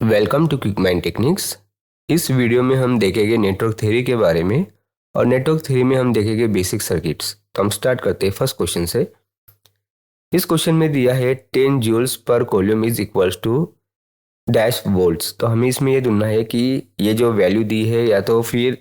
Welcome to quick mind techniques. इस video में हम देखेंगे नेटवर्क थ्योरी के बारे में और नेटवर्क थ्योरी में हम देखेंगे बेसिक सर्किट्स। तो हम स्टार्ट करते हैं फर्स्ट क्वेश्चन से। इस क्वेश्चन में दिया है 10 joules per coulomb is equals to dash volts. तो हमें इसमें ये ढूंढना है कि ये जो वैल्यू दी है या तो फिर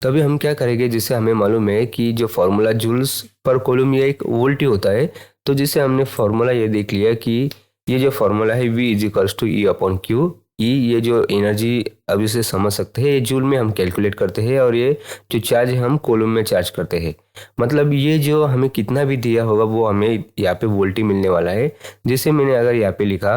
तभी हम क्या करेंगे, जिससे हमें मालूम है कि जो फॉर्मूला जूल्स पर कूलम्ब ये एक वोल्ट ही होता है। तो जिससे हमने फॉर्मूला ये देख लिया कि ये जो फॉर्मूला है V is equals to E upon Q. E ये जो एनर्जी अब इसे समझ सकते हैं, ये जूल में हम कैलकुलेट करते हैं और ये जो चार्ज है हम कूलम्ब में चार्ज करते हैं। मतलब ये जो हमें कितना भी दिया होगा वो हमें यहाँ पे वोल्ट ही मिलने वाला है। जैसे मैंने अगर यहाँ पे लिखा,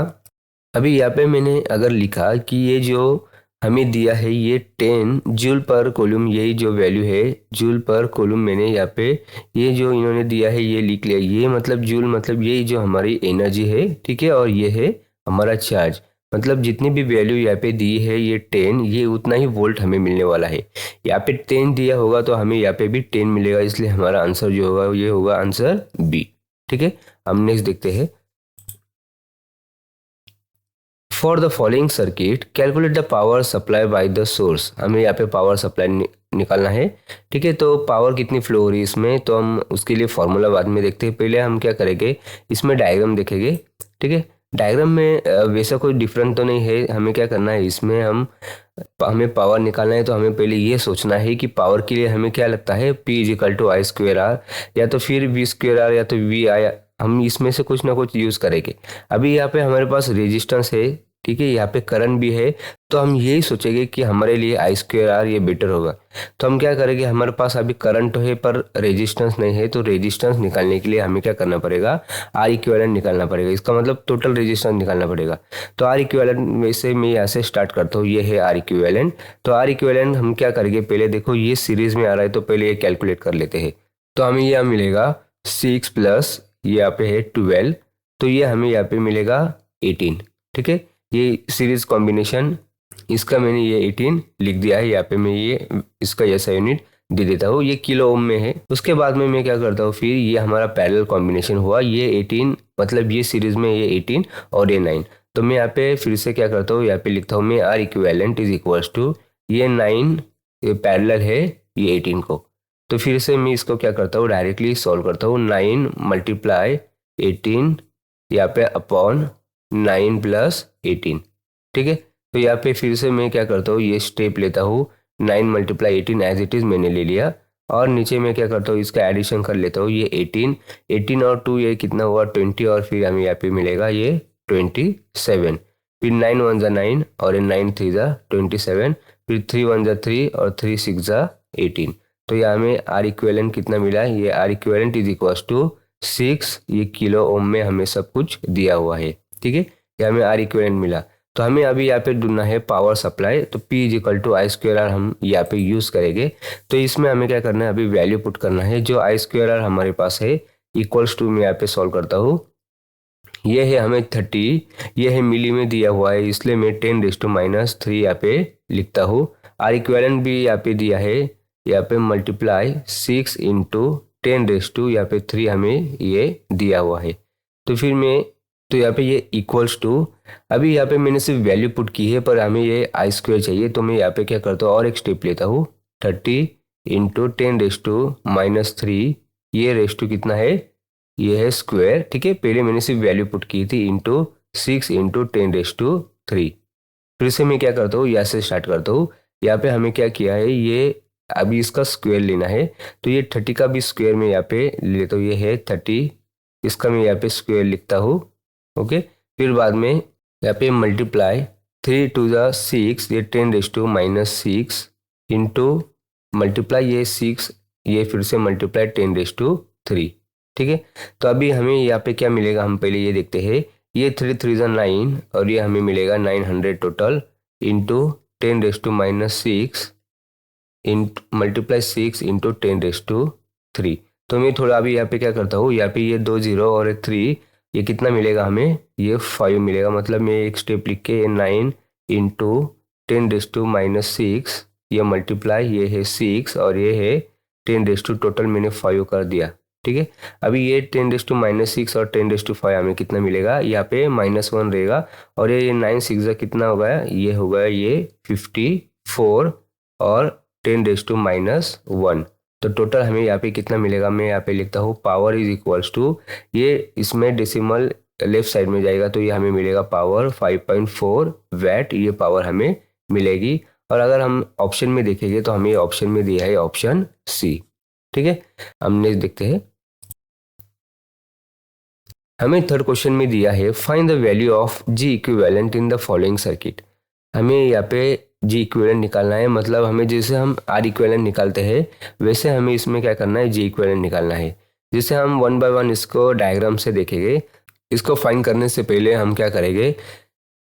अभी यहाँ पे मैंने अगर लिखा कि ये जो हमें दिया है ये 10 जूल पर कूलम्ब, यही जो वैल्यू है जूल पर कूलम्ब, मैंने यहाँ पे ये जो इन्होंने दिया है ये लिख लिया। ये मतलब जूल मतलब यही जो हमारी एनर्जी है, ठीक है, और ये है हमारा चार्ज। मतलब जितनी भी वैल्यू यहाँ पे दी है ये 10, ये उतना ही वोल्ट हमें मिलने वाला है। यहाँ पे 10 दिया होगा तो हमें यहाँ पे भी 10 मिलेगा, इसलिए हमारा आंसर जो होगा ये होगा आंसर बी। ठीक है, हम नेक्स्ट देखते हैं। For the following circuit calculate the power supply by the source. हमें यहाँ पे पावर सप्लाई निकालना है। ठीक है, तो पावर कितनी फ्लो हो रही है इसमें, तो हम उसके लिए फॉर्मूला बाद में देखते हैं। पहले हम क्या करेंगे, इसमें डायग्राम देखेंगे। ठीक है, डायग्राम में वैसा कोई डिफरेंट तो नहीं है। हमें क्या करना है, इसमें हमें पावर निकालना है तो हमें पहले ये सोचना है कि पावर के लिए हमें क्या लगता है, P is equal to I square R या तो फिर V स्क्वेयर आर या तो वी आई। हम इसमें से कुछ ना कुछ यूज करेंगे। अभी यहाँ पे हमारे पास रेजिस्टेंस है, ठीक है, यहाँ पे करंट भी है, तो हम यही सोचेंगे कि हमारे लिए आई स्क्वेयर आर ये बेटर होगा। तो हम क्या करेंगे, हमारे पास अभी करंट तो है पर रेजिस्टेंस नहीं है, तो रेजिस्टेंस निकालने के लिए हमें क्या करना पड़ेगा, आर इक्विवेलेंट निकालना पड़ेगा। इसका मतलब टोटल रेजिस्टेंस निकालना पड़ेगा। तो आर इक्विवेलेंट में से मैं यहाँ से स्टार्ट करता हूँ, ये है आर इक्विवेलेंट। तो आर इक्विवेलेंट हम क्या करेंगे, पहले देखो ये सीरीज में आ रहा है तो पहले ये कैलकुलेट कर लेते हैं। तो हमें यह मिलेगा 6 प्लस यहाँ पे है 12, तो ये हमें यहाँ पे मिलेगा 18। ठीक है, ये सीरीज कॉम्बिनेशन, इसका मैंने ये 18 लिख दिया है। यहाँ पे मैं ये इसका ऐसा यूनिट दे देता हूँ, ये किलो ओम में है। उसके बाद में मैं क्या करता हूँ, फिर ये हमारा पैरेलल कॉम्बिनेशन हुआ, ये 18 मतलब ये सीरीज में ये 18 और ये 9। तो मैं यहाँ पे फिर से क्या करता हूँ, यहाँ पे लिखता हूँ मैं R equivalent is equals to ये 9 पैरेलल है ये 18 को। तो फिर से मैं इसको क्या करता हूँ, डायरेक्टली सॉल्व करता हूँ। 9 मल्टीप्लाई 18 यहाँ पे अपॉन 9 प्लस 18। ठीक है, तो यहाँ पे फिर से मैं क्या करता हूँ, ये स्टेप लेता हूँ, 9 मल्टीप्लाई 18 एज इट इज मैंने ले लिया, और नीचे में क्या करता हूँ, इसका एडिशन कर लेता हूँ। ये 18 और 2 ये कितना हुआ 20, और फिर हमें यहाँ पे मिलेगा ये 27। फिर 9 1 जा 9 और ये 9 3 जा 27, फिर 3 1 जा 3 और 3 6 जा 18। तो यहाँ हमें आर इक्विवेलेंट कितना मिला, ये R equivalent is equals to 6, ये किलो ओम में हमें सब कुछ दिया हुआ है। ठीक है, ये हमें आर इक्विवेलेंट मिला। तो हमें अभी यहाँ पे ढूंढना है पावर सप्लाई, तो P is equal to I square R हम यहाँ पे यूज करेंगे। तो इसमें हमें क्या करना है, अभी वैल्यू पुट करना है। जो आई स्क्वेयर आर हमारे पास है इक्वल्स टू, मैं यहाँ पे सॉल्व करता हूँ, ये है हमें 30, ये है मिली में दिया हुआ है, इसलिए मैं 10⁻³ यहाँ पे लिखता हूँ। आर इक्वेलेंट भी यहाँ पे दिया है, यहाँ पे मल्टीप्लाई 6 इंटू 10⁻, यहाँ पे 3 हमें ये दिया हुआ है। तो फिर मैं तो यहाँ पे ये इक्वल्स टू, अभी यहाँ पे मैंने सिर्फ वैल्यू पुट की है पर हमें ये आई स्क्वेयर चाहिए, तो मैं यहाँ पे क्या करता हूँ और एक स्टेप लेता हूँ। 30 इंटू 10⁻³ ये रेस टू कितना है, ये है स्क्वायर। ठीक है, पहले मैंने सिर्फ वैल्यू पुट की थी, इंटू 6 इंटू 10⁻3। फिर से मैं क्या करता हूँ, यहाँ से स्टार्ट करता हूँ। यहाँ पे हमें क्या किया है, ये अभी इसका स्क्वायर लेना है, तो ये 30 का भी स्क्वायर में यहाँ पे ले लेता हूँ, ये है 30, इसका मैं यहाँ पे स्क्वायर लिखता हूँ। ओके, फिर बाद में यहाँ पे मल्टीप्लाई 3 2 जा 6, ये 10⁻⁻6 इंटू मल्टीप्लाई ये 6, ये फिर से मल्टीप्लाई 10⁻3। ठीक है, तो अभी हमें यहाँ पे क्या मिलेगा, हम पहले ये देखते हैं। ये 3 3 जा 9 और ये हमें मिलेगा 900 total into 10⁻⁻6 into multiply 6 into 10⁻3। तो मैं थोड़ा अभी यहाँ पे क्या करता हूँ, यहाँ पे ये 2 0 और 3, ये कितना मिलेगा हमें, ये 5 मिलेगा। मतलब मैं एक स्टेप लिख के 9 इंटू 10⁻⁻6, ये मल्टीप्लाई ये है 6 और ये है 10⁻, टोटल मैंने 5 कर दिया। ठीक है। अभी ये 10⁻⁻6 और 10⁻5 हमें कितना मिलेगा, यहाँ पे -1 रहेगा, और ये 9 6 कितना हो गया, ये हो गया ये 54 और 10⁻1। तो टोटल हमें यहाँ पे कितना मिलेगा, मैं यहाँ पे लिखता हूँ पावर इज इक्वल्स टू, ये इसमें डेसिमल लेफ्ट साइड में जाएगा तो ये हमें मिलेगा पावर 5.4 वैट, ये पावर हमें मिलेगी। और अगर हम ऑप्शन में देखेंगे तो हमें ऑप्शन में दिया है ऑप्शन सी। ठीक है, हम नेक्स्ट देखते हैं। हमें थर्ड क्वेश्चन में दिया है find the value of G equivalent in the following circuit. हमें यहाँ पे जी इक्विवेलेंट निकालना है, मतलब हमें जैसे हम आर इक्विवेलेंट निकालते हैं वैसे हमें इसमें क्या करना है, जी इक्विवेलेंट निकालना है। जैसे हम 1 बाय 1 इसको डायग्राम से देखेंगे। इसको फाइंड करने से पहले हम क्या करेंगे,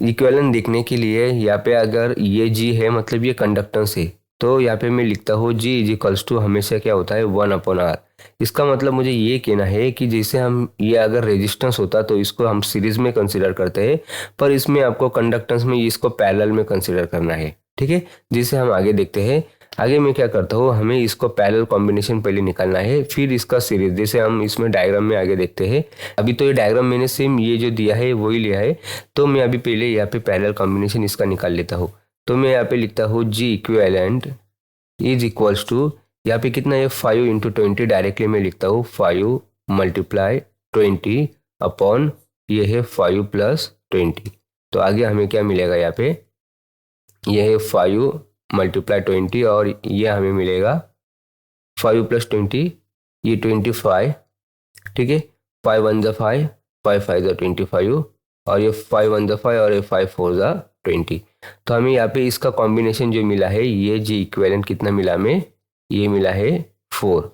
इक्विवेलेंट देखने के लिए यहाँ पे अगर ये जी है मतलब ये कंडक्टेंस है, तो यहाँ पे मैं लिखता हूँ जी इज इक्वल्स टू हमेशा क्या होता है 1/R। इसका मतलब मुझे ये कहना है कि जैसे हम ये अगर रेजिस्टेंस होता तो इसको हम सीरीज में कंसिडर करते हैं, पर इसमें आपको कंडक्टेंस में इसको पैरेलल में कंसिडर करना है। ठीक है, जिसे हम आगे देखते हैं। आगे मैं क्या करता हूँ, हमें इसको पैरेलल कॉम्बिनेशन पहले निकालना है, फिर इसका सीरीज, जैसे हम इसमें डायग्राम में आगे देखते हैं। अभी तो ये डायग्राम मैंने सेम ये जो दिया है वही लिया है, तो मैं अभी पहले यहाँ पे पैरेलल कॉम्बिनेशन इसका निकाल लेता हूँ। तो मैं यहाँ पे लिखता हूँ जी इक्विवेलेंट इज इक्वल्स टू, यहाँ पे कितना है 5 × 20, डायरेक्टली मैं लिखता हूँ 5 × 20 अपॉन ये है 5 + 20। तो आगे हमें क्या मिलेगा, यहाँ पे ये है 5 × 20 और ये हमें मिलेगा 5 + 20, ये 25। ठीक है, 5 1 ज़ा 5, 5 5 ज़ा 25, और ये 5 1 ज़ा 5 और ये 5 4 ज़ा 20। तो हमें यहाँ पे इसका कॉम्बिनेशन जो मिला है, ये जी इक्विवेलेंट कितना मिला हमें, ये मिला है 4।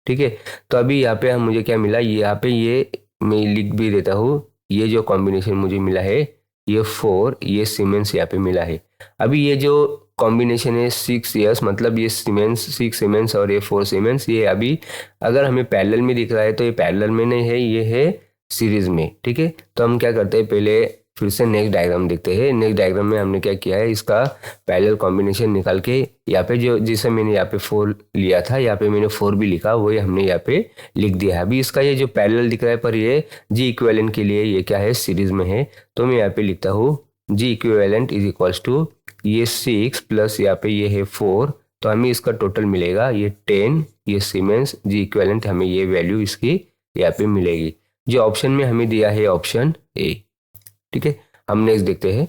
ठीक है, तो अभी यहाँ पे मुझे क्या मिला, यहाँ पे ये मैं लिख भी देता हूँ, ये जो कॉम्बिनेशन मुझे मिला है ये 4, ये सीमेंस यहाँ पे मिला है। अभी ये जो कॉम्बिनेशन है 6 ईयर्स, मतलब ये सीमेंस 6 सीमेंस और ये 4 सीमेंस, ये अभी अगर हमें पैरेलल में दिख रहा है तो ये पैरेलल में नहीं है, ये है सीरीज में। ठीक है, तो हम क्या करते हैं, पहले फिर से नेक्स्ट डायग्राम देखते हैं। नेक्स्ट डायग्राम में हमने क्या किया है, इसका पैरेलल कॉम्बिनेशन निकाल के यहाँ पे जो जिसे मैंने यहाँ पे 4 लिया था, यहाँ पे मैंने 4 भी लिखा, वही हमने यहाँ पे लिख दिया है। अभी इसका ये जो पैरेलल दिख रहा है पर ये जी इक्विवेलेंट के लिए ये क्या है, सीरीज में है। तो मैं यहाँ पे लिखता हूँ जी इक्विवेलेंट इज इक्वल्स टू ये 6 प्लस यहाँ पे ये है 4, तो हमें इसका टोटल मिलेगा ये 10, ये सीमेंस जी इक्विवेलेंट, हमें ये वैल्यू इसकी यहाँ पे मिलेगी, जो ऑप्शन में हमें दिया है ऑप्शन ए। ठीक है, हम नेक्स्ट देखते हैं।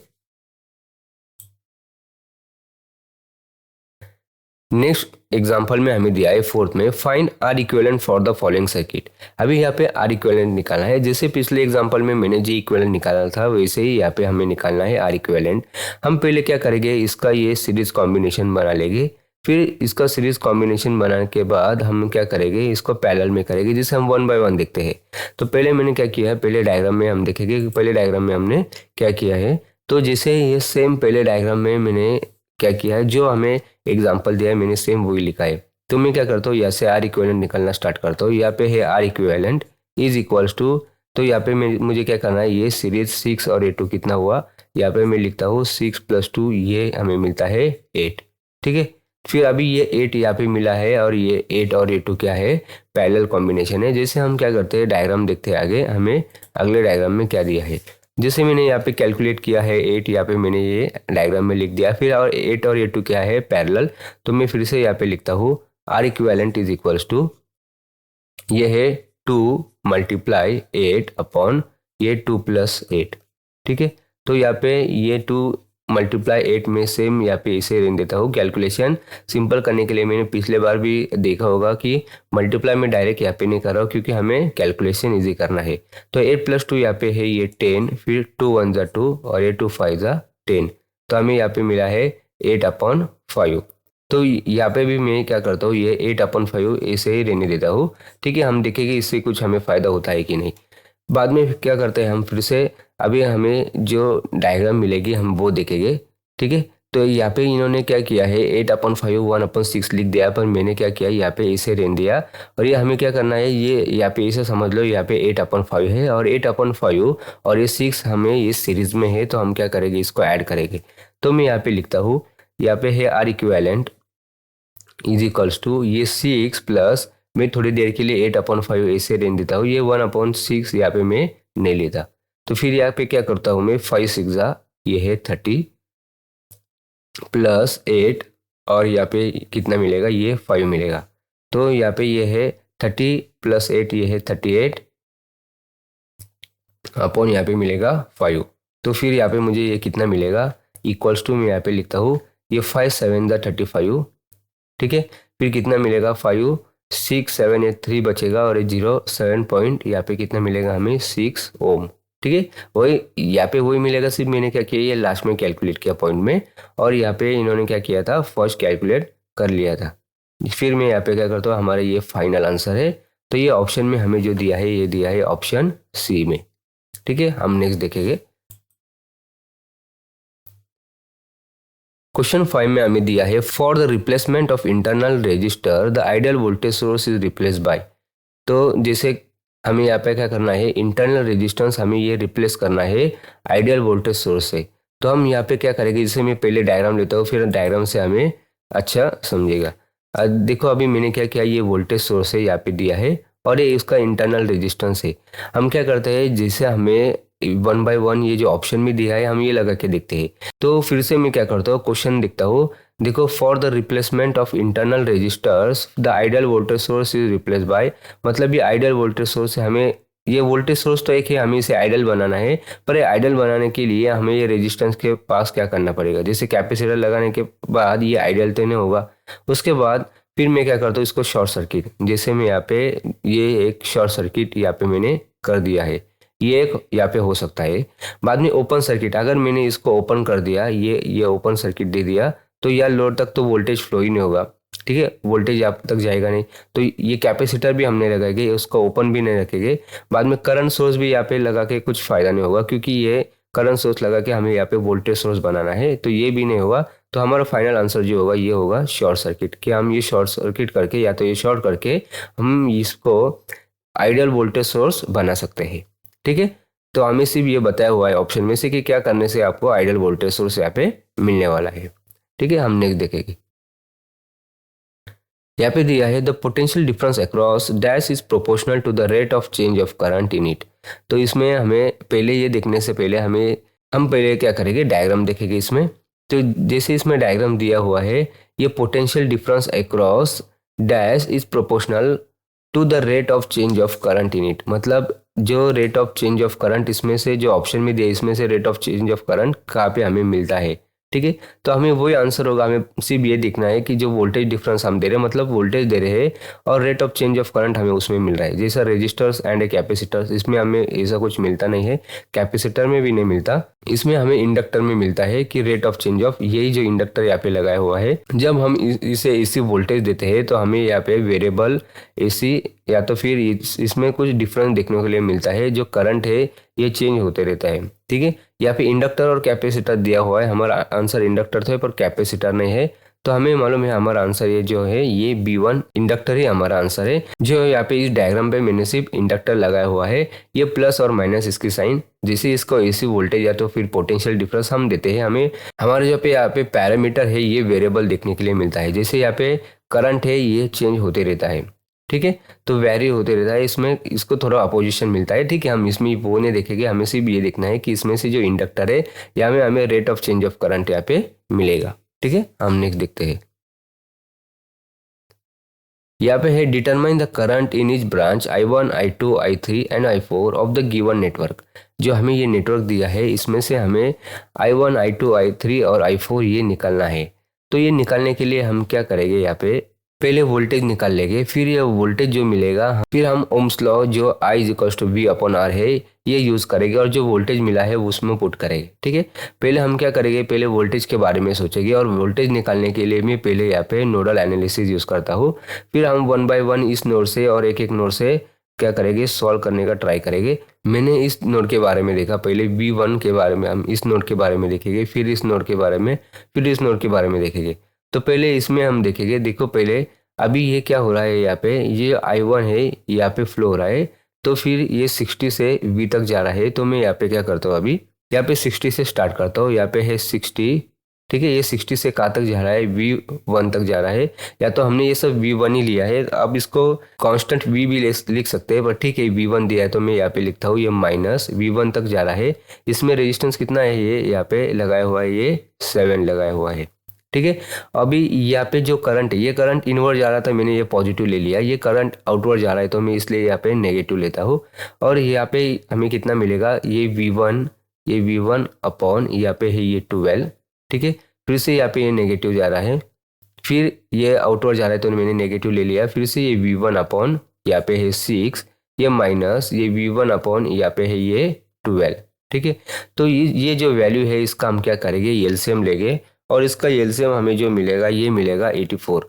नेक्स्ट एग्जांपल में हमें दिया है फोर्थ में, find R equivalent for the following circuit. अभी यहाँ पे आर इक्विवेलेंट निकालना है, जैसे पिछले एग्जांपल में मैंने जी इक्विवेलेंट निकाला था वैसे ही यहाँ पे हमें निकालना है आर इक्विवेलेंट। हम पहले क्या करेंगे, इसका ये सीरीज कॉम्बिनेशन बना लेंगे, फिर इसका सीरीज कॉम्बिनेशन बनाने के बाद हम क्या करेंगे, इसको पैरेलल में करेंगे, जिसे हम 1 बाय 1 देखते हैं। तो पहले मैंने क्या किया है, पहले डायग्राम में हम देखेंगे कि पहले डायग्राम में हमने क्या किया है। तो जैसे ये सेम पहले डायग्राम में मैंने क्या किया है, जो हमें एग्जाम्पल दिया है मैंने सेम वही लिखा है। तो मैं क्या करता हूँ, यहाँ से आर इक्विवेलेंट निकालना स्टार्ट करता हूँ। यहाँ पे है R equivalent is equals to, तो यहाँ पे मुझे क्या करना है, ये सीरीज 6 और 8 कितना हुआ, यहाँ पे मैं लिखता हूँ 6 + 2, ये हमें मिलता है 8। ठीक है, फिर अभी ये 8 यहाँ पे मिला है और ये 8 और 8 क्या है, पैरेलल कॉम्बिनेशन है। जैसे हम क्या करते हैं, डायग्राम देखते हैं आगे, हमें अगले डायग्राम में क्या दिया है। जैसे मैंने यहाँ पे कैलकुलेट किया है 8, यहाँ पे मैंने ये डायग्राम में लिख दिया, फिर और 8 और 8 क्या है पैरेलल, तो मैं फिर से यहाँ पे लिखता हूँ R equivalent is equals to, ये है 2 × 8 अपॉन ये 2 + 8। ठीक है, तो यहाँ पे ये 2 × 8 में सेम यहाँ पे इसे रहने देता हूँ। कैलकुलेशन सिंपल करने के लिए मैंने पिछले बार भी देखा होगा कि मल्टीप्लाई में डायरेक्ट यहाँ पे नहीं कर रहा हूँ, क्योंकि हमें कैलकुलेशन इजी करना है। तो 8 + 2 यहाँ पे है ये 10, फिर 2 1 ज़ा 2 और ये 2 5 ज़ा 10, तो हमें यहाँ पे मिला है 8/5। तो यहाँ पे भी मैं क्या करता हूँ, ये 8/5 ऐसे ही रहने देता हूँ। ठीक है, हम देखेंगे इससे कुछ हमें फ़ायदा होता है कि नहीं। बाद में क्या करते हैं हम, फिर से अभी हमें जो डायग्राम मिलेगी हम वो देखेंगे। ठीक है, तो यहाँ पे इन्होंने क्या किया है, 8/5 1/6 लिख दिया, पर मैंने क्या किया, यहाँ पे ऐसे रहने दिया। और ये हमें क्या करना है, ये यहाँ पे ऐसे समझ लो, यहाँ पे 8/5 है और 8/5 और ये 6 हमें ये सीरीज में है, तो हम क्या करेंगे, इसको ऐड करेंगे। तो मैं यहाँ पे लिखता हूँ, यहाँ पे है R equivalent is equals to ये 6 प्लस मैं थोड़ी देर के लिए 8/5 ऐसे रहने देता हूँ, ये 1/6 यहाँ पे मैं नहीं लेता। तो फिर यहाँ पे क्या करता हूँ मैं, 5 6 ये है 30 प्लस 8, और यहाँ पे कितना मिलेगा, ये 5 मिलेगा। तो यहाँ पे ये है 30 प्लस 8, ये है 38 अपॉन यहाँ पे मिलेगा 5। तो फिर यहाँ पे मुझे ये कितना मिलेगा, इक्वल्स टू मैं यहाँ पे लिखता हूँ, ये 5 7 35, ठीक है। फिर कितना मिलेगा, 5 6 7 ये 3 बचेगा, और ये 0 7 पॉइंट यहाँ पे कितना मिलेगा हमें, 6 ओम, ठीक है। वही यहाँ पे वही मिलेगा, सिर्फ मैंने क्या किया, ये लास्ट में कैलकुलेट किया पॉइंट में, और यहाँ पे इन्होंने क्या किया था, फर्स्ट कैलकुलेट कर लिया था। फिर मैं यहाँ पे क्या करता हूँ, हमारा ये फाइनल आंसर है। तो ये ऑप्शन में हमें जो दिया है, ये दिया है ऑप्शन सी में, ठीक है। हम नेक्स्ट देखेंगे। क्वेश्चन 5 में हमें दिया है, for the replacement of internal register the ideal voltage source is replace bye. तो जैसे हमें यहाँ पे क्या करना है, इंटरनल रेजिस्टेंस हमें ये रिप्लेस करना है आइडियल वोल्टेज सोर्स से। तो हम यहाँ पे क्या करेंगे, जैसे मैं पहले डायग्राम लेता हूँ, फिर डायग्राम से हमें अच्छा समझेगा। देखो अभी मैंने क्या किया, ये वोल्टेज सोर्स है यहाँ पे दिया है, और ये इसका इंटरनल रेजिस्टेंस है। हम क्या करते हैं, जैसे हमें 1 बाय 1 ये जो ऑप्शन में दिया है, हम ये लगा के देखते हैं। तो फिर से मैं क्या करता हूँ, क्वेश्चन देखता हूँ। देखो, for the replacement of internal registers the ideal voltage source is replace by, मतलब ये आइडियल वोल्टेज सोर्स है। हमें ये वोल्टेज सोर्स तो एक है, हमें इसे आइडियल बनाना है, पर ये आइडियल बनाने के लिए हमें ये रेजिस्टेंस के पास क्या करना पड़ेगा, जैसे कैपेसिटर लगाने के बाद ये आइडियल तो नहीं होगा। उसके बाद फिर मैं क्या करता हूँ, इसको शॉर्ट सर्किट, जैसे मैं यहाँ पे ये एक शॉर्ट सर्किट यहाँ पे मैंने कर दिया है, ये एक यहाँ पे हो सकता है। बाद में ओपन सर्किट, अगर मैंने इसको ओपन कर दिया, ये ओपन सर्किट दे दिया, तो यार लोड तक तो वोल्टेज फ्लो ही नहीं होगा, ठीक है, वोल्टेज आप तक जाएगा नहीं। तो ये कैपेसिटर भी हमने लगाएंगे, उसको ओपन भी नहीं रखेंगे। बाद में करंट सोर्स भी यहाँ पे लगा के कुछ फायदा नहीं होगा, क्योंकि ये करंट सोर्स लगा के हमें यहाँ पे वोल्टेज सोर्स बनाना है, तो ये भी नहीं होगा। तो हमारा फाइनल आंसर जो होगा, ये होगा शॉर्ट सर्किट। कि हम ये शॉर्ट सर्किट करके, या तो ये शॉर्ट करके हम इसको आइडियल वोल्टेज सोर्स बना सकते हैं, ठीक है। तो हमें सिर्फ ये बताया हुआ है ऑप्शन में से कि क्या करने से आपको आइडियल वोल्टेज सोर्स यहाँ पे मिलने वाला है, ठीक है। हम नेक्स्ट देखेंगे। यहाँ पे दिया है, the potential difference across dash is proportional to the rate of change of current in it. तो इसमें हमें पहले ये देखने से पहले हम पहले क्या करेंगे, डायग्राम देखेंगे इसमें। तो जैसे इसमें डायग्राम दिया हुआ है, ये potential difference across dash is proportional to the rate of change of current in it, मतलब जो rate of change of current इसमें से जो ऑप्शन में दिया, इसमें से rate of change of current कहाँ पे हमें मिलता है, ठीक है। तो हमें वही आंसर होगा, हमें सिर्फ ये देखना है कि जो वोल्टेज डिफरेंस हम दे रहे हैं, मतलब वोल्टेज दे रहे हैं और rate of change of current हमें उसमें मिल रहा है। जैसा रेजिस्टर्स एंड कैपेसिटर्स, इसमें हमें ऐसा कुछ मिलता नहीं है, कैपेसिटर में भी नहीं मिलता, इसमें हमें इंडक्टर में मिलता है कि रेट ऑफ चेंज ऑफ, यही जो इंडक्टर यहाँ पे लगाया हुआ है, जब हम इसे एसी वोल्टेज देते हैं तो हमें यहाँ पे वेरिएबल एसी या तो फिर इसमें कुछ डिफरेंस देखने के लिए मिलता है, जो करंट है ये चेंज होते रहता है, ठीक है। यहाँ पे इंडक्टर और कैपेसिटर दिया हुआ है, हमारा आंसर इंडक्टर था पर कैपेसिटर नहीं है, तो हमें मालूम है हमारा आंसर ये जो है, ये B1 इंडक्टर ही हमारा आंसर है। जो यहाँ पे इस डायग्राम पे मैंने सिर्फ इंडक्टर लगाया हुआ है, ये प्लस और माइनस इसकी साइन, जैसे इसको एसी वोल्टेज या तो फिर पोटेंशियल डिफरेंस हम देते हैं, हमें हमारे जो पे यहाँ पे पैरामीटर है ये वेरिएबल देखने के लिए मिलता है। जैसे यहाँ पे करंट है ये चेंज होते रहता है, ठीक है, तो वेरी होते रहता है, इसमें इसको थोड़ा अपोजिशन मिलता है, ठीक है। हम इसमें वो नहीं देखेंगे, हमें सिर्फ ये देखना है कि इसमें से जो इंडक्टर है यहाँ में हमें rate of change of current यहाँ पे मिलेगा, ठीक है। हम नेक्स्ट देखते हैं। यहाँ पे है, determine the current in each branch I1 I2 I3 and I4 of the given network. जो हमें ये नेटवर्क दिया है, इसमें से हमें I1 I2 I3 और I4 ये निकालना है। तो ये निकालने के लिए हम क्या करेंगे, यहाँ पे पहले वोल्टेज निकाल लेंगे, फिर ये वोल्टेज जो मिलेगा, फिर हम ओम्स लॉ जो I = V/R है ये यूज करेंगे, और जो वोल्टेज मिला है वो उसमें पुट करेंगे, ठीक है। पहले हम क्या करेंगे, पहले वोल्टेज के बारे में सोचेंगे, और वोल्टेज निकालने के लिए मैं पहले यहाँ पे नोडल एनालिसिस यूज करता हूँ। फिर हम 1 बाय 1 इस नोड से और एक एक नोड से क्या करेंगे, सॉल्व करने का ट्राई करेंगे। मैंने इस नोड के बारे में देखा, पहले B1 के बारे में हम इस नोड के बारे में देखेंगे, फिर इस नोड के बारे में, फिर इस नोड के बारे में देखेंगे। तो पहले इसमें हम देखेंगे, देखो पहले अभी ये क्या हो रहा है, यहाँ पे ये I1 है, यहाँ पे फ्लो हो रहा है, तो फिर ये 60 से V तक जा रहा है। तो मैं यहाँ पे क्या करता हूँ, अभी यहाँ पे 60 से स्टार्ट करता हूँ, यहाँ पे है 60 ठीक है, ये 60 से कहाँ तक जा रहा है, V1 तक जा रहा है। या तो हमने ये सब V1 ही लिया है, अब इसको कांस्टेंट V भी लिख सकते हैं, पर ठीक है V1 दिया है तो मैं यहाँ पे लिखता हूँ ये माइनस V1 तक जा रहा है। इसमें रेजिस्टेंस कितना है, ये यहाँ पे लगाया हुआ है, ये 7 लगाया हुआ है। ठीक है, अभी यहाँ पे जो करंट है, ये करंट इनवर्ड जा रहा था, मैंने ये पॉजिटिव ले लिया। ये करंट आउटवर्ड जा रहा है तो मैं इसलिए यहाँ पे नेगेटिव लेता हूँ। और यहाँ पे हमें कितना मिलेगा, ये V1 अपॉन यहाँ पे है ये 12। ठीक है, फिर से यहाँ पे ये नेगेटिव जा रहा है, फिर ये आउटवर्ड जा रहा है तो मैंने नेगेटिव ले लिया। फिर से ये V1 अपॉन यहाँ पे है 6, ये माइनस ये V1 अपॉन यहाँ पे है ये 12। ठीक है, तो ये जो वैल्यू है इसका हम क्या करेंगे, एलसीएम लेंगे, और इसका एलसीएम हमें जो मिलेगा ये मिलेगा 84।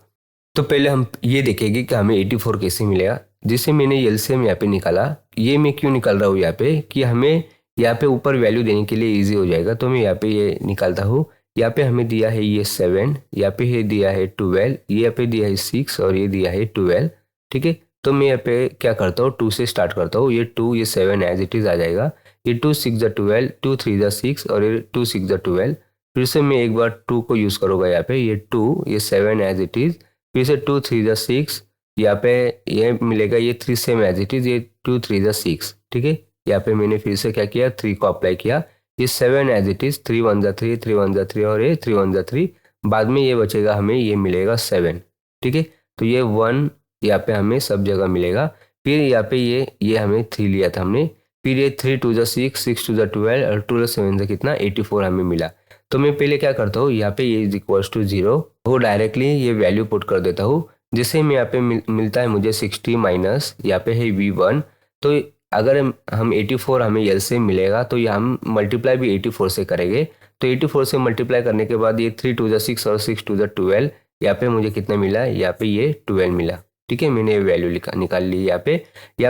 तो पहले हम ये देखेंगे कि हमें 84 कैसे मिलेगा। जिसे मैंने एलसीएम यहाँ पे निकाला, ये मैं क्यों निकाल रहा हूँ यहाँ पे, कि हमें यहाँ पे ऊपर वैल्यू देने के लिए इजी हो जाएगा, तो मैं यहाँ पे ये निकालता हूँ। यहाँ पे हमें दिया है ये 7, यहाँ पे है दिया है 12, यहाँ पे दिया है 6 और ये दिया है 12। ठीक है, तो मैं यहाँ पे क्या करता हूँ, 2 से स्टार्ट करता हूँ। ये 2 ये 7 एज इट इज आ जाएगा। ये 2 6 12, 2 3 6 और ये 2 6 12। फिर से मैं एक बार 2 को यूज़ करूँगा यहाँ पे, ये 2 ये 7 एज इट इज, फिर से 2 3 6, यहाँ पे ये मिलेगा ये 3 सेम एज इट इज, ये 2 3 6। ठीक है, यहाँ पे मैंने फिर से क्या किया, 3 को अप्लाई किया। ये 7 एज इट इज, 3 1 3, 3 1 3 और ये 3 1 3। बाद में ये बचेगा, हमें ये मिलेगा 7। ठीक है, तो ये 1 यहाँ पे हमें सब जगह मिलेगा। फिर यहाँ पे ये हमें 3 लिया था हमने, फिर ये 3 2 6, 6 2 12 और 2 7 कितना 84 हमें मिला। तो मैं पहले क्या करता हूँ, यहाँ पे ये इज इक्वल्स टू 0, वो डायरेक्टली ये वैल्यू पुट कर देता हूँ, जिससे मैं यहाँ पे मिलता है मुझे 60 माइनस यहाँ पे है V1। तो अगर हम 84 हमें एलसीएम मिलेगा तो ये हम मल्टीप्लाई भी 84 से करेंगे। तो 84 से मल्टीप्लाई करने के बाद ये 3 2 6 और 6 2 12, यहाँ पे मुझे कितना मिला, यहाँ पे ये 12 मिला। ठीक है, मैंने ये वैल्यू निकाल ली। यहाँ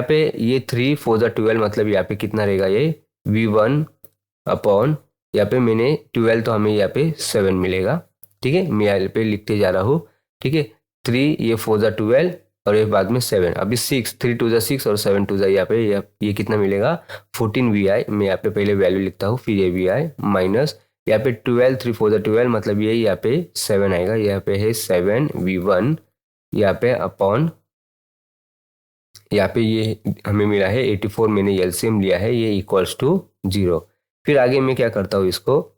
पे ये 3 4 12 मतलब यहाँ पे कितना रहेगा, ये V1 अपॉन यहाँ पे मैंने 12 तो हमें यहाँ पे 7 मिलेगा। ठीक है, मैं यहाँ पे लिखते जा रहा हूँ। ठीक है, 3 ये 4 12 और ये बाद में 7, अभी 6 3 2 6 और 7 2 यहाँ पे ये कितना मिलेगा 14 VI। मैं यहाँ पे पहले वैल्यू लिखता हूँ, फिर ये VI माइनस यहाँ पे 12 3 4 12 मतलब ये यहाँ पे 7 आएगा। यहाँ पे है 7 V1 यहाँ पे अपॉन यहाँ पे ये हमें मिला है 84, मैंने एलसीएम लिया है, ये इक्वल्स टू 0। फिर आगे मैं क्या करता हूँ, इसको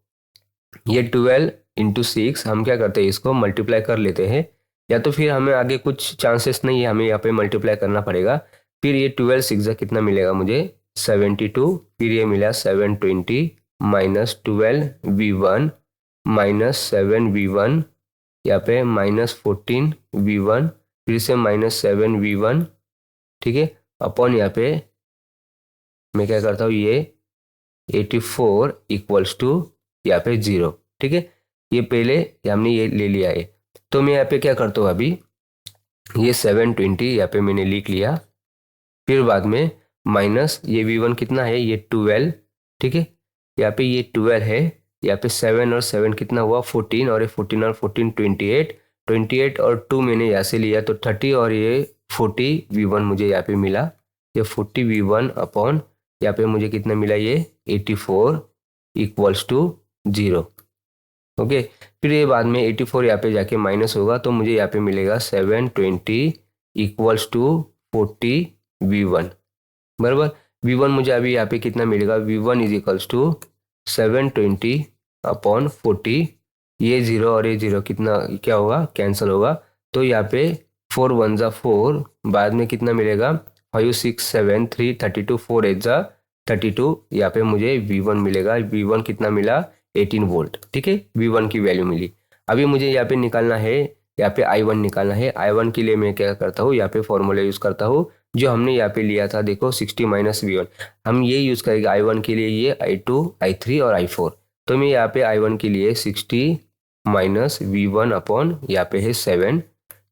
ये 12 इंटू 6 हम क्या करते हैं, इसको मल्टीप्लाई कर लेते हैं, या तो फिर हमें आगे कुछ चांसेस नहीं है, हमें यहाँ पे मल्टीप्लाई करना पड़ेगा। फिर ये 12 6 कितना मिलेगा मुझे 72, फिर ये मिला 720 माइनस 12 V1 माइनस 7 V1 यहाँ पे माइनस 14 V1, फिर से माइनस 7 V1। ठीक है, अपॉन यहाँ पे मैं क्या करता हूँ, ये 84 इक्वल्स टू यहाँ पे 0। ठीक है, ये पहले हमने ये ले लिया है, तो मैं यहाँ पे क्या करता हूँ, अभी ये 720 यहाँ पे मैंने लिख लिया। फिर बाद में माइनस ये V1 कितना है, ये 12। ठीक है, यहाँ पे ये 12 है, यहाँ पे 7 और 7 कितना हुआ 14, और ये 14 और 14 28 और 2 मैंने यहाँ से लिया तो 30, और ये 40 V1 मुझे यहाँ पे मिला। ये 40 V1 अपॉन यहाँ पे मुझे कितना मिला, ये 84 इक्वल्स टू 0। ओके, फिर ये बाद में 84 यहाँ पे जाके माइनस होगा तो मुझे यहाँ पे मिलेगा 720 इक्वल्स टू 40 V1 बराबर। V1 मुझे अभी यहाँ पे कितना मिलेगा, V1 is equals to 720 upon 40, ये 0 और ये 0 कितना क्या होगा, कैंसिल होगा। तो यहाँ पे 4 1 जा 4, बाद में कितना मिलेगा 5 6 7 3 32, 4 8 जा 32, यहाँ पे मुझे V1 मिलेगा। V1 कितना मिला 18 वोल्ट। ठीक है, V1 की वैल्यू मिली। अभी मुझे यहाँ पे निकालना है, यहाँ पे I1 निकालना है। I1 के लिए मैं क्या करता हूँ, यहाँ पे फॉर्मूला यूज़ करता हूँ जो हमने यहाँ पे लिया था, देखो 60 माइनस V1, हम ये यूज़ करेंगे I1 के लिए, ये I2 I3 और I4। तो मैं यहाँ पे I1 के लिए 60 माइनस V1 अपॉन यहाँ पे है 7,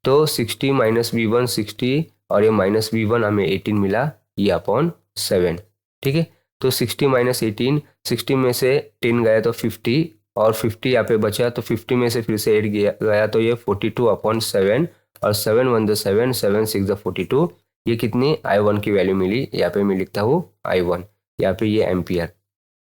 तो 60 माइनस V1 60 और ये माइनस V1 हमें 18 मिला, ये अपॉन 7। ठीक है, तो 60 माइनस 18, 60 में से 10 गया तो 50, और 50 यहाँ पे बचा तो 50 में से फिर से 8 गया तो ये 42 अपॉन 7, और 7 1 द 7 7 6 द 42, ये कितनी I1 की वैल्यू मिली। यहाँ पे मैं लिखता हूँ I1, यहाँ पे ये एम्पियर।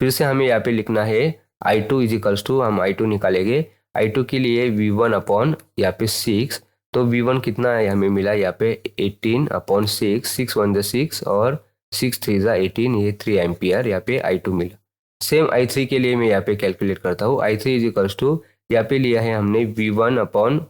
फिर से हमें यहाँ पे लिखना है I2 इज इक्वल्स टू, हम I2 निकालेंगे, I2 के लिए V1 अपॉन यहाँ पे 6, तो V1 कितना है हमें मिला यहाँ पे 18 अपॉन 6, 6 1 6 और 6 3 18, ये 3 एम्पियर यहाँ पे I2 मिला। सेम I3 के लिए मैं यहाँ पे कैलकुलेट करता हूँ। I3 इज इक्वल्स टू यहाँ पे लिया है हमने V1 अपॉन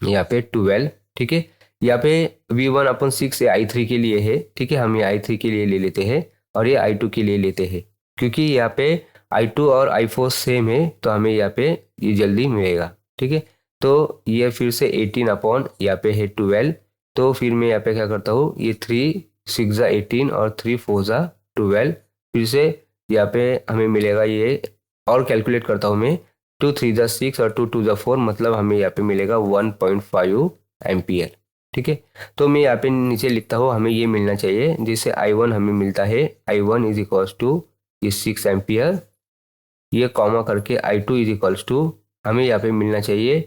यहाँ पे 12, ठीक है। यहाँ पे V1 अपॉन 6 I3 के लिए है, ठीक है। हम ये I3 के लिए ले लेते हैं और ये I2 के लिए लेते हैं, क्योंकि यहाँ पे I2 और I4 सेम है तो हमें यहाँ पे ये जल्दी मिलेगा, ठीक है। तो ये फिर से 18 अपॉन यहाँ पे है 12, तो फिर मैं यहाँ पे क्या करता हूँ, ये 3 6 18 और 3 4 12, फिर से यहाँ पे हमें मिलेगा ये, और कैलकुलेट करता हूँ मैं, 2 3 6 और 2 2 4, मतलब हमें यहाँ पे मिलेगा 1.5 एम्पियर, ठीक है। तो मैं यहाँ पे नीचे लिखता हूँ, हमें ये मिलना चाहिए, जिससे I1 हमें मिलता है I1 इज इक्वल्स टू ये 6 एम्पियर, ये कॉमा करके I2 इज इक्वल्स टू हमें यहाँ पे मिलना चाहिए,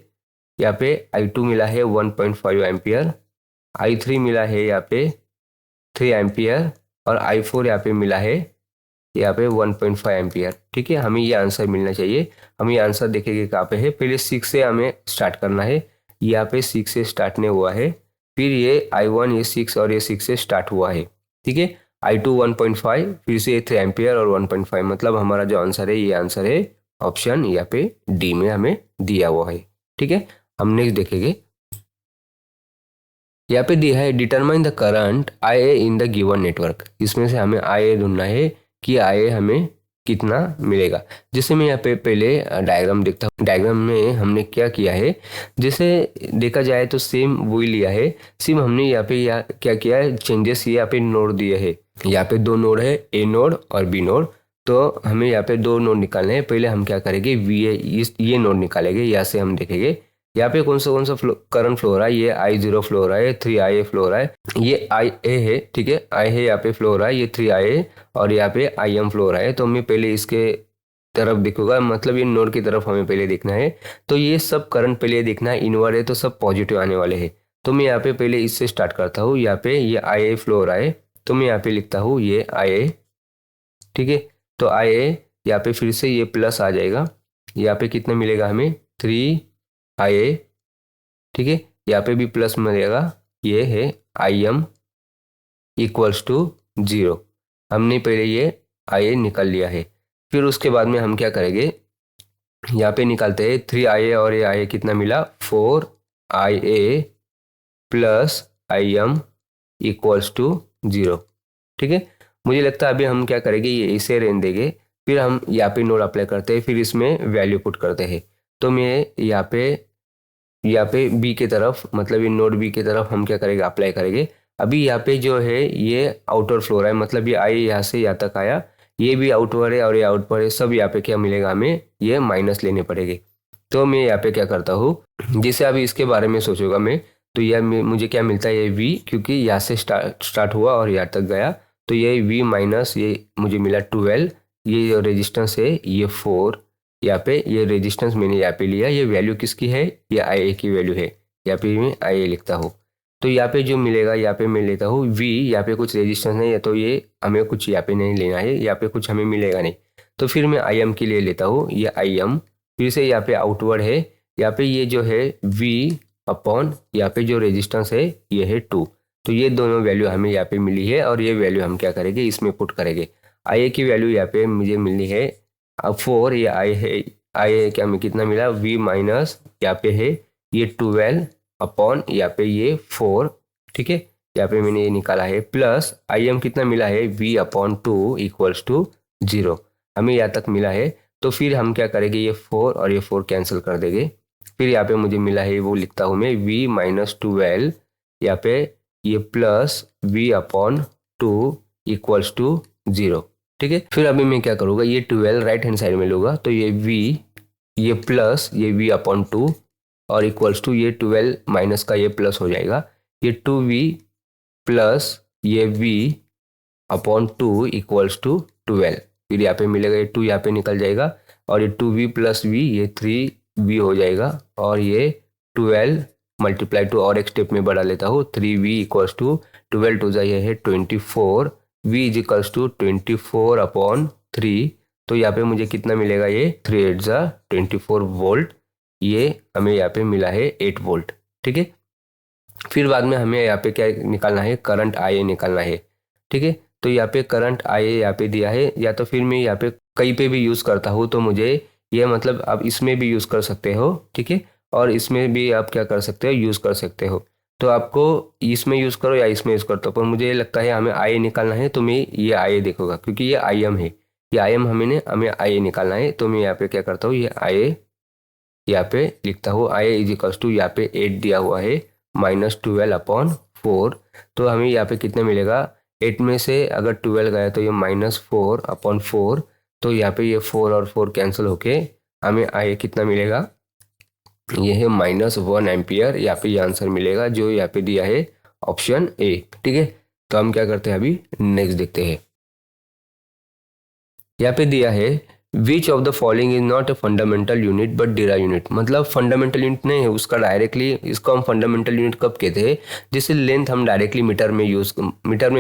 यहाँ पे I2 मिला है 1.5 एम्पियर, I3 मिला है यहाँ पे 3 एम्पियर और I4 यहाँ पे मिला है यहाँ पे 1.5 एम्पियर, ठीक है। हमें ये आंसर मिलना चाहिए। हम ये आंसर देखेंगे कहाँ पे है, पहले 6 से हमें स्टार्ट करना है, यहाँ पे 6 से स्टार्ट नहीं हुआ है, फिर ये I1 ये 6 और ये 6 से स्टार्ट हुआ है, ठीक है। I2 1.5, फिर से 3 एम्पियर और 1.5, मतलब हमारा जो आंसर है ये आंसर है ऑप्शन यहाँ पे डी में हमें दिया हुआ है, ठीक है। हम नेक्स्ट देखेंगे, यहाँ पे दिया है determine the current IA in the given network. इसमें से हमें IA ढूंढना है कि IA हमें कितना मिलेगा। जैसे मैं यहाँ पे पहले डायग्राम देखता हूँ, डायग्राम में हमने क्या किया है, जैसे देखा जाए तो सेम वही लिया है, सिर्फ हमने यहाँ पे क्या किया है, चेंजेस यहाँ पे नोड दिए है। यहाँ पे 2 नोड है, A नोड और B नोड, तो हमें यहाँ पे 2 नोड निकालने हैं। पहले हम क्या करेंगे, ये नोड निकालेंगे, यहाँ से हम देखेंगे यहाँ पे कौन सा करंट फ्लो हो रहा है, ये I0 फ्लो हो रहा है, 3IA फ्लो हो रहा है, ये IA है, ठीक है, I है यहाँ पे फ्लो हो रहा है, ये 3IA और यहाँ पे IM फ्लो हो रहा है। तो मैं पहले इसके तरफ देखूंगा, मतलब ये नोड की तरफ हमें पहले देखना है। तो ये सब करंट पहले देखना है, इनवर्ड है तो सब पॉजिटिव आने वाले हैं। तो मैं यहाँ पे पहले इससे स्टार्ट करता हूँ, यहाँ पे ये IA फ्लो हो रहा है, तो मैं यहाँ पे लिखता हूँ ये IA, ठीक है। तो IA यहाँ पे फिर से ये प्लस आ जाएगा, यहाँ पे कितना मिलेगा हमें 3IA, ठीक है। यहाँ पे भी प्लस मिलेगा, ये है IM इक्वल्स टू 0। हमने पहले ये IA निकाल लिया है। फिर उसके बाद में हम क्या करेंगे, यहाँ पे निकालते हैं 3IA और ये IA कितना मिला, 4IA plus IM equals to 0, ठीक है। मुझे लगता है अभी हम क्या करेंगे, ये इसे रहने देंगे, फिर हम यहाँ पे नोड अप्लाई करते हैं, फिर इसमें वैल्यू पुट करते हैं। तो मैं यहाँ पे बी के तरफ, मतलब ये नोड बी के तरफ हम क्या करेंगे, अप्लाई करेंगे। अभी यहाँ पे जो है ये आउटर फ्लोर है, मतलब ये आई यहाँ से यहाँ तक आया, ये भी आउटवर्ड है और ये आउटवर्ड है, सब यहाँ पे क्या मिलेगा हमें, ये माइनस लेने पड़ेंगे। तो मैं यहाँ पे क्या करता हूँ, जैसे अभी इसके बारे में सोचूंगा मैं, तो यह मुझे क्या मिलता है, ये वी, क्योंकि यहाँ से स्टार्ट हुआ और यहाँ तक गया, तो ये वी माइनस ये मुझे मिला 12, ये जो रेजिस्टेंस है ये 4, यहाँ पे ये रेजिस्टेंस मैंने यहाँ पे लिया, ये वैल्यू किसकी है, ये IA की वैल्यू है, यहाँ पे मैं IA लिखता हूँ। तो यहाँ पे जो मिलेगा, यहाँ पे मैं लेता हूँ V, यहाँ पे कुछ रेजिस्टेंस नहीं है तो ये हमें कुछ यहाँ पे नहीं लेना है, यहाँ पे कुछ हमें मिलेगा नहीं, तो फिर मैं IM के लिए लेता हूँ, ये IM, फिर से यहाँ पे आउटवर्ड है, यहाँ पे ये जो है V अपॉन यहाँ पे जो रेजिस्टेंस है ये है 2, तो ये दोनों वैल्यू हमें यहाँ पे मिली है और ये वैल्यू हम क्या करेंगे, इसमें पुट करेंगे। IA की वैल्यू यहाँ पे मुझे मिली है अब 4, ये I है क्या हमें कितना मिला, V माइनस यहाँ पे है ये 12 अपॉन यहाँ पे ये 4, ठीक है, यहाँ पे मैंने ये निकाला है, प्लस IM कितना मिला है, V अपॉन 2 इक्वल्स टू 0, हमें यहाँ तक मिला है। तो फिर हम क्या करेंगे, ये 4 और ये 4 कैंसिल कर देंगे, फिर यहाँ पे मुझे मिला है वो लिखता हूँ मैं V माइनस 12, यहाँ पे ये plus V upon 2 equals to 0, ठीक है। फिर अभी मैं क्या करूँगा, ये 12 राइट हैंड साइड में लूँगा, तो ये V, ये प्लस ये V अपॉन 2 और इक्वल्स टू ये 12 माइनस का ये प्लस हो जाएगा, ये 2V प्लस ये V अपॉन 2 इक्वल्स टू 12, फिर यहाँ पे मिलेगा ये 2 यहाँ पे निकल जाएगा और ये 2V प्लस V ये 3V हो जाएगा और ये 12 मल्टीप्लाई टू और एक स्टेप में बढ़ा लेता हूँ, 3V इक्वल्स टू 12 टू ये है 24, V is equals to 24 upon 3, तो यहाँ पे मुझे कितना मिलेगा, ये 3 8 24 वोल्ट, ये हमें यहाँ पे मिला है 8 वोल्ट। ठीक है, फिर बाद में हमें यहाँ पे क्या निकालना है, करंट IA निकालना है। ठीक है, तो यहाँ पे करंट IA यहाँ पे दिया है, या तो फिर मैं यहाँ पे कहीं पे भी यूज़ करता हूँ, तो मुझे ये मतलब आप इसमें भी यूज़ कर सकते हो। ठीक है, और इसमें भी आप क्या कर सकते हो, यूज़ कर सकते हो। तो आपको इसमें यूज़ करो या इसमें यूज़ करते हो, पर मुझे लगता है हमें IA निकालना है, तो मैं ये IA देखूंगा क्योंकि ये IM है, ये IM हमें IA निकालना है। तो मैं यहाँ पे क्या करता हूँ, ये IA यहाँ पे लिखता हूँ। IA इज इक्वल्स टू यहाँ पे 8 दिया हुआ है, -12/4। तो हमें यहाँ पे कितना मिलेगा, 8 में से अगर 12 गया तो ये -4/4। तो यहाँ पे ये 4 और 4 कैंसिल होके हमें IA कितना मिलेगा, ये है -1 एम्पियर। यहाँ पे ये आंसर मिलेगा जो यहाँ पे दिया है ऑप्शन A। ठीक है, तो हम क्या करते हैं, अभी नेक्स्ट देखते हैं। यहाँ पे दिया है which of the following is not a fundamental unit but derive unit. मतलब फंडामेंटल यूनिट नहीं है उसका, डायरेक्टली इसको हम फंडामेंटल यूनिट कब कहते हैं, जैसे लेंथ हम डायरेक्टली मीटर में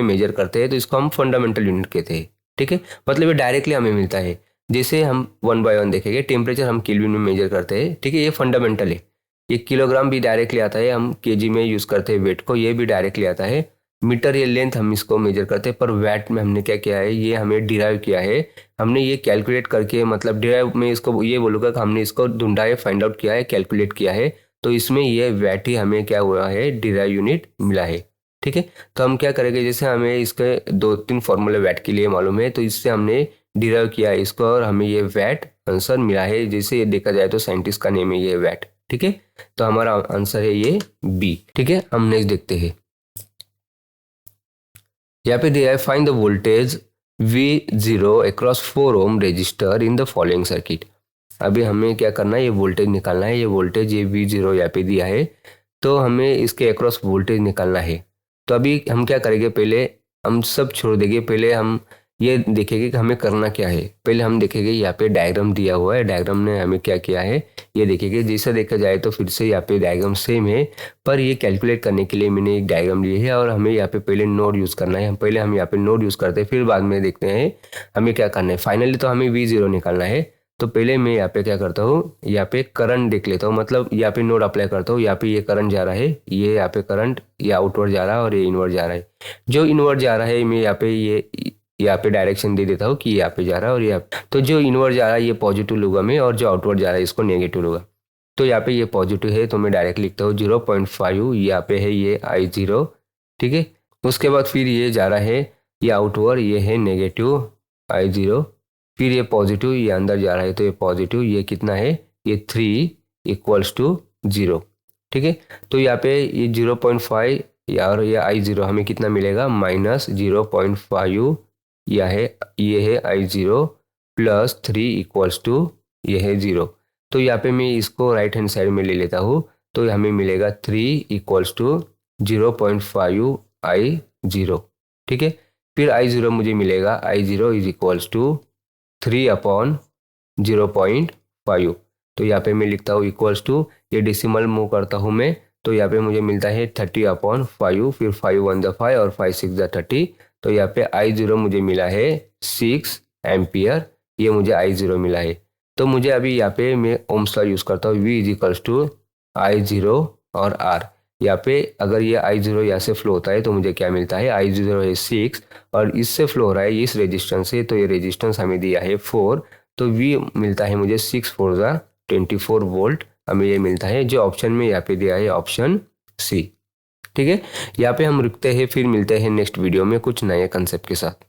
मेजर करते हैं, तो इसको हम फंडामेंटल यूनिट कहते हैं। ठीक है, मतलब ये डायरेक्टली हमें मिलता है। जैसे हम 1 बाय 1 देखेंगे, टेम्परेचर हम केल्विन में मेजर करते हैं। ठीक है, ये फंडामेंटल है। ये किलोग्राम भी डायरेक्टली आता है, हम केजी में यूज करते हैं वेट को, ये भी डायरेक्टली आता है। मीटर ये लेंथ हम इसको मेजर करते हैं, पर वैट में हमने क्या किया है, ये हमें डिराइव किया है। हमने ये कैलकुलेट करके, मतलब डिराइव में इसको ये बोलूँगा कि हमने इसको ढूंढा है, फाइंड आउट किया है, कैलकुलेट किया है। तो इसमें ये वैट ही हमें क्या हुआ है, डिराइव यूनिट मिला है। ठीक है, तो हम क्या करेंगे, जैसे हमें इसके 2-3 फॉर्मूले वैट के लिए मालूम है, तो इससे हमने डिराइव किया है इसको और हमें ये वैट आंसर मिला है। जैसे ये देखा जाए तो साइंटिस्ट का नेम है ये वैट। ठीक है, तो हमारा आंसर है ये B। ठीक है, हम नेक्स्ट देखते हैं। यहाँ पे दिया है find the voltage V0 across 4 ohm resistor in the following circuit. अभी हमें क्या करना है, ये वोल्टेज निकालना है। ये वोल्टेज ये V0 यहाँ पे दिया है, तो हमें इसके अक्रॉस वोल्टेज निकालना है। तो अभी हम क्या करेंगे, पहले हम सब छोड़ देंगे, पहले हम ये देखेंगे कि हमें करना क्या है। पहले हम देखेंगे यहाँ पे डायग्राम दिया हुआ है, डायग्राम ने हमें क्या किया है ये देखेंगे। जैसा देखा जाए तो फिर से यहाँ पे डायग्राम सेम है, पर ये कैलकुलेट करने के लिए मैंने एक डायग्राम ली है और हमें यहाँ पे पहले नोड यूज़ करना है। पहले हम यहाँ पे नोड यूज़ करते हैं, फिर बाद में देखते हैं हमें क्या करना है। फाइनली तो हमें V0 निकालना है। तो पहले मैं यहाँ पे क्या करता हूँ, यहाँ पे करंट देख लेता हूँ, मतलब यहाँ पे नोड अप्लाई करता हूँ। यहाँ पे ये करंट जा रहा है, ये यहाँ पे करंट ये आउटवर्ड जा रहा है और ये इनवर्ड जा रहा है। जो इनवर्ड जा रहा है मैं यहाँ पे डायरेक्शन दे देता हूँ कि यहाँ पे जा रहा है, और यहाँ तो जो इनवर्ड जा रहा है ये पॉजिटिव लूंगा मैं, और जो आउटवर्ड जा रहा है इसको नेगेटिव लूंगा। तो यहाँ पे ये पॉजिटिव है तो मैं डायरेक्ट लिखता हूँ 0.5, यहाँ पे है ये I0। ठीक है, उसके बाद फिर ये जा रहा है ये आउटवर्ड, ये है नेगेटिव I0। फिर ये पॉजिटिव, ये अंदर जा रहा है तो ये पॉजिटिव, ये कितना है, ये 3 = 0। ठीक है, तो यहाँ पे ये 0.5 और ये I0 हमें कितना मिलेगा, -0.5। ये है I0 + 3 = ये है 0। तो यहाँ पे मैं इसको राइट हैंड साइड में ले लेता हूँ, तो हमें मिलेगा 3 = 0.5 I0। ठीक है, फिर I0 मुझे मिलेगा I0 = 3/0.5। तो यहाँ पे मैं लिखता हूँ =, ये डेसिमल मूव करता हूँ मैं, तो यहाँ पे मुझे मिलता है 30/5। फिर 5 1 × 5 और 5 6 × 30। तो यहाँ पे I0 मुझे मिला है 6 एम्पियर, ये मुझे I0 मिला है। तो मुझे अभी यहाँ पे मैं ओम्स लॉ यूज़ करता हूँ, V = I0 और R। यहाँ पे अगर ये I0 यहाँ से फ्लो होता है तो मुझे क्या मिलता है, I0 है 6 और इससे फ्लो हो रहा है इस रेजिस्टेंस से, तो ये रेजिस्टेंस हमें दिया है 4। तो V मिलता है मुझे 6 4 = 24 वोल्ट, हमें ये मिलता है जो ऑप्शन में यहाँ पे दिया है ऑप्शन C। ठीक है, यहाँ पे हम रुकते हैं, फिर मिलते हैं नेक्स्ट वीडियो में कुछ नए कंसेप्ट के साथ।